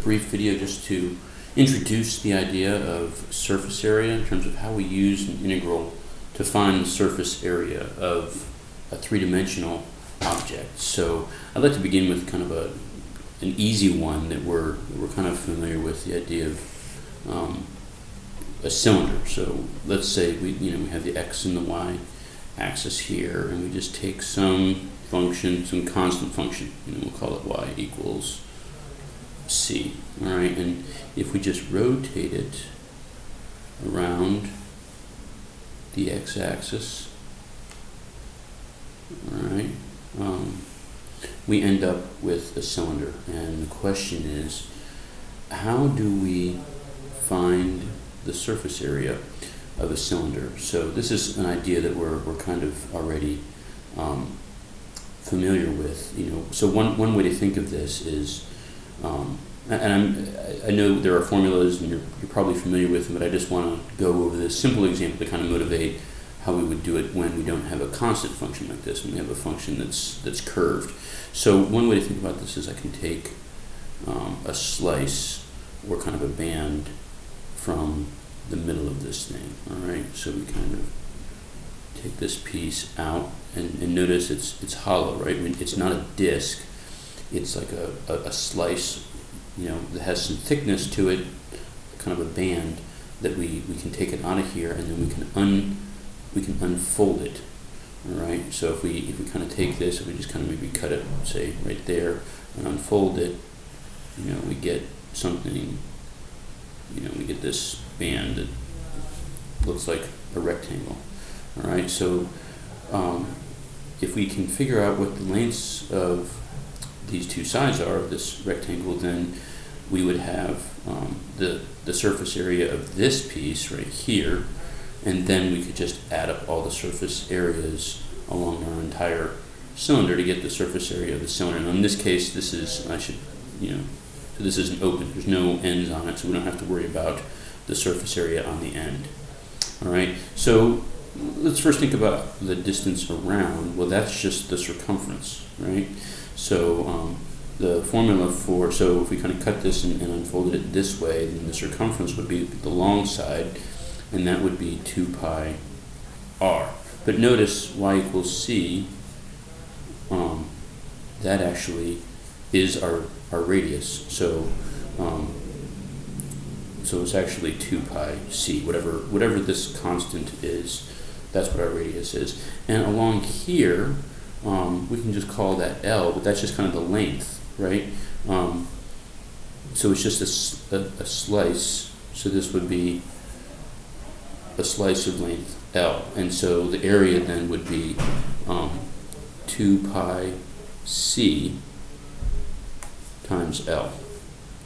brief video just to introduce the idea of surface area in terms of how we use an integral to find the surface area of a three-dimensional object. So I'd like to begin with kind of an easy one that we're kind of familiar with, the idea of a cylinder. So let's say we have the x and the y axis here, and we just take some function, some constant function, we'll call it y equals c. All right, and if we just rotate it around the x-axis, all right, we end up with a cylinder. And the question is, how do we find the surface area of a cylinder? So this is an idea that we're kind of already familiar with. So one way to think of this is, I know there are formulas and you're probably familiar with them, but I just want to go over this simple example to kind of motivate how we would do it when we don't have a constant function like this, when we have a function that's curved. So one way to think about this is I can take a slice or kind of a band from the middle of this thing. All right, so we kind of take this piece out, and notice it's hollow, right? It's not a disc. It's like a slice, that has some thickness to it, kind of a band that we can take it out of here, and then we can unfold it. All right. So if we kind of take this, if we just kind of maybe cut it, say right there, and unfold it, we get something. We get this band that looks like a rectangle. All right. So if we can figure out what the lengths of these two sides are of this rectangle, then we would have the surface area of this piece right here, and then we could just add up all the surface areas along our entire cylinder to get the surface area of the cylinder. And in this case, this is, so this isn't open. There's no ends on it, so we don't have to worry about the surface area on the end. All right, so let's first think about the distance around. Well, that's just the circumference, right? So the formula so if we kind of cut this and unfolded it this way, then the circumference would be the long side, and that would be 2 pi r. But notice y equals c, that actually is our radius. So so it's actually 2 pi c, whatever this constant is, that's what our radius is. And along here, we can just call that L, but that's just kind of the length, right? So it's just a slice, so this would be a slice of length L, and so the area then would be 2 pi c times L.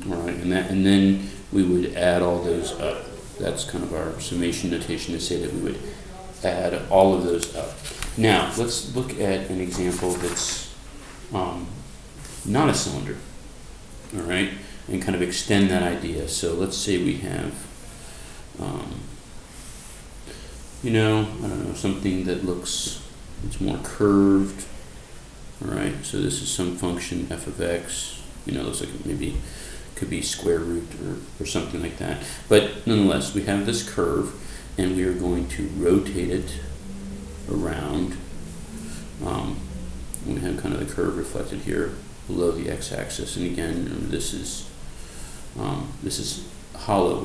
All right, and then we would add all those up. That's kind of our summation notation to say that we would add all of those up. Now, let's look at an example that's not a cylinder, all right, and kind of extend that idea. So let's say we have, I don't know, something that it's more curved, all right, so this is some function f of x, looks like it maybe could be square root or something like that. But nonetheless, we have this curve, and we are going to rotate it around. We have kind of the curve reflected here below the x-axis, and again, remember, this is hollow.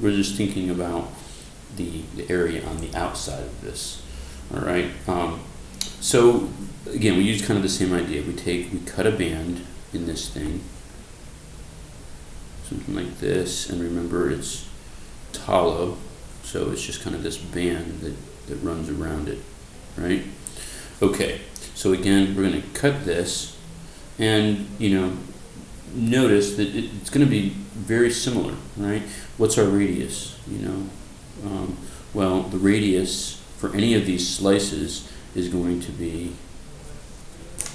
We're just thinking about the area on the outside of this. All right. So again, we use kind of the same idea. We cut a band in this thing, something like this, and remember it's hollow, so it's just kind of this band that runs around it, right? Okay, so again, we're going to cut this, and notice that it's going to be very similar, right? What's our radius? Well, the radius for any of these slices is going to be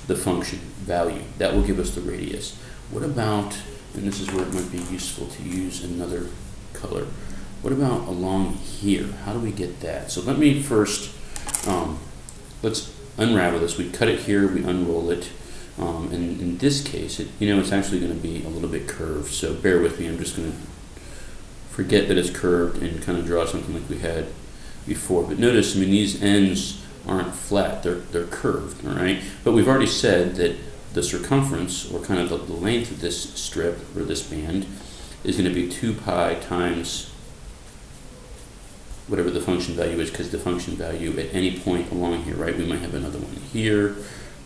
the function value. That will give us the radius. What about, and this is where it might be useful to use another color, what about along here? How do we get that? So let me first, let's unravel this. We cut it here, we unroll it. And in this case, it's actually going to be a little bit curved. So bear with me. I'm just going to forget that it's curved and kind of draw something like we had before. But notice, these ends aren't flat. They're curved, all right? But we've already said that the circumference, or kind of the length of this strip or this band, is going to be 2 pi times whatever the function value is, because the function value at any point along here, right? We might have another one here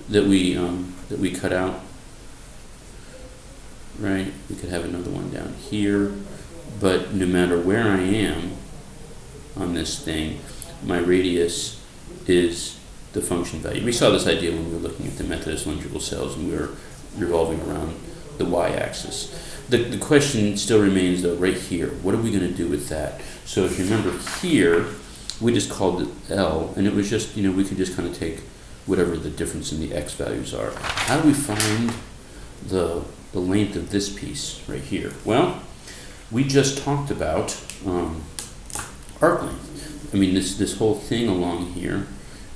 that we cut out, right? We could have another one down here, but no matter where I am on this thing, my radius is the function value. We saw this idea when we were looking at the method of cylindrical cells and we were revolving around the y-axis. The question still remains, though, right here. What are we going to do with that? So if you remember here, we just called it L, and it was just, we could just kind of take whatever the difference in the x values are. How do we find the length of this piece right here? Well, we just talked about arc length. This whole thing along here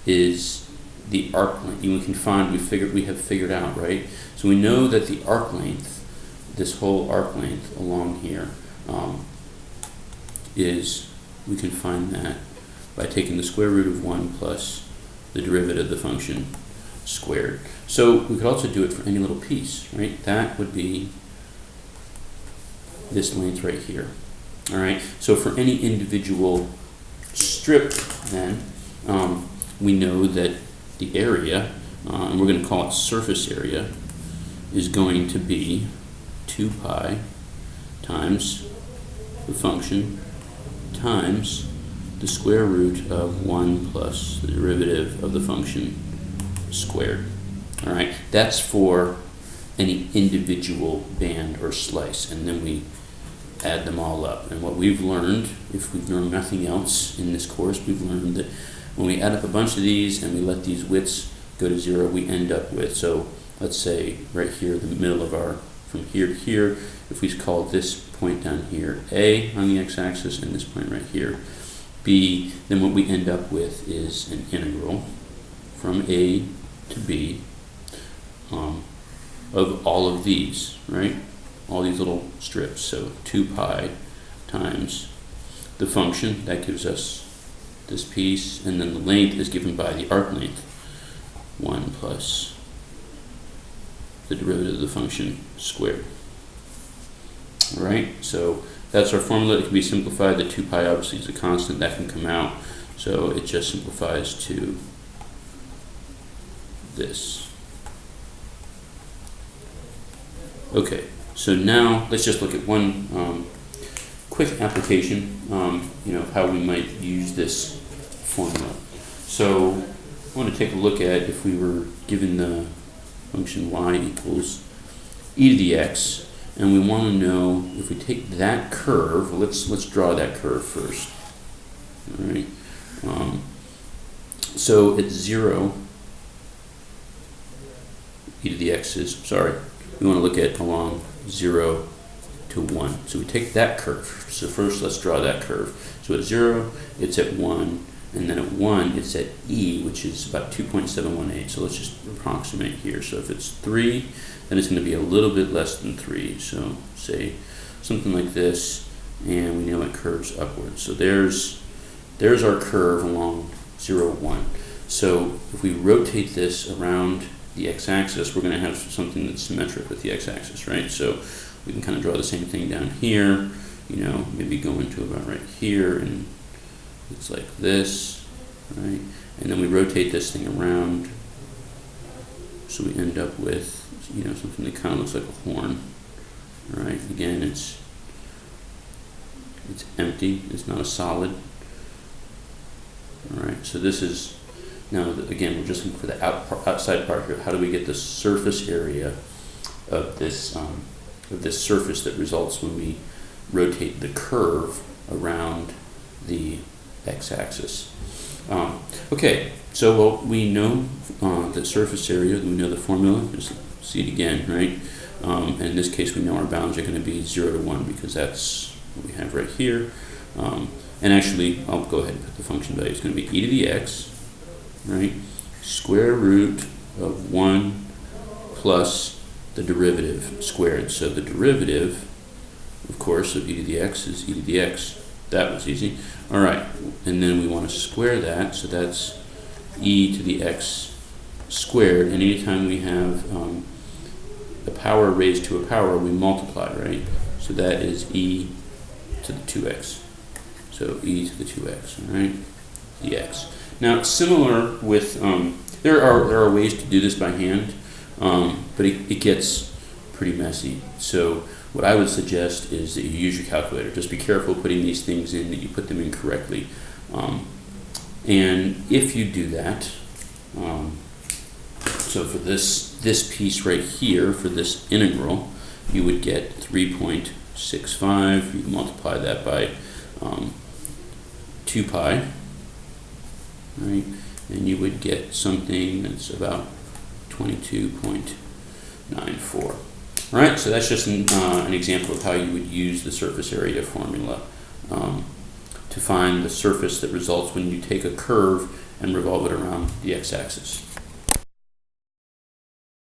is the arc length. We have figured out, right? So we know that the arc length, this whole arc length along here, we can find that by taking the square root of 1 plus the derivative of the function squared. So we could also do it for any little piece, right? That would be this length right here. All right. So for any individual strip, then we know that the area, and we're going to call it surface area, is going to be 2 pi times the function times the square root of 1 plus the derivative of the function squared. All right, that's for any individual band or slice, and then we add them all up. And what we've learned, if we've learned nothing else in this course, we've learned that when we add up a bunch of these and we let these widths go to 0, we end up with, so let's say right here, the middle of our, from here to here, if we call this point down here A on the x-axis and this point right here B, then what we end up with is an integral from A to B of all of these, right? All these little strips. So 2 pi times the function, that gives us this piece, and then the length is given by the arc length, 1 plus the derivative of the function squared. All right, so that's our formula. It can be simplified. The 2 pi obviously is a constant. That can come out. So it just simplifies to this. Okay, so now let's just look at one quick application, of how we might use this formula. So I want to take a look at if we were given the function y equals e to the x, and we want to know if we take that curve. Let's draw that curve first. All right. So at 0, e to the x is, we want to look at along 0 to 1. So we take that curve. So first let's draw that curve. So at 0, it's at 1, and then at 1, it's at e, which is about 2.718. So let's just approximate here. So if it's 3, then it's going to be a little bit less than 3. So say something like this, and we know it curves upwards. So there's our curve along 0, 1. So if we rotate this around the x-axis, we're going to have something that's symmetric with the x-axis, right? So we can kind of draw the same thing down here, maybe go into about right here, and it's like this, right? And then we rotate this thing around, so we end up with, something that kind of looks like a horn, all right? Again, it's empty, it's not a solid, all right? So this is, now again, we're just looking for the outside part here. How do we get the surface area of this surface that results when we rotate the curve around the x-axis? Okay, so we know the surface area, we know the formula, just see it again, right? And in this case, we know our bounds are going to be 0 to 1 because that's what we have right here. And actually, I'll go ahead and put the function value. It's going to be e to the x, right? Square root of 1 plus the derivative squared. So the derivative, of course, of e to the x is e to the x. That was easy. All right, and then we want to square that, so that's e to the x squared. And anytime we have the power raised to a power, we multiply, right? So that is e to the 2x. So e to the 2x, all right, dx. Now, similar with, there are ways to do this by hand, but it gets pretty messy. So what I would suggest is that you use your calculator. Just be careful putting these things in, that you put them in correctly. And if you do that, so for this piece right here, for this integral, you would get 3.65. You multiply that by 2 pi, right? And you would get something that's about 22.94. All right, so that's just an example of how you would use the surface area formula to find the surface that results when you take a curve and revolve it around the x-axis.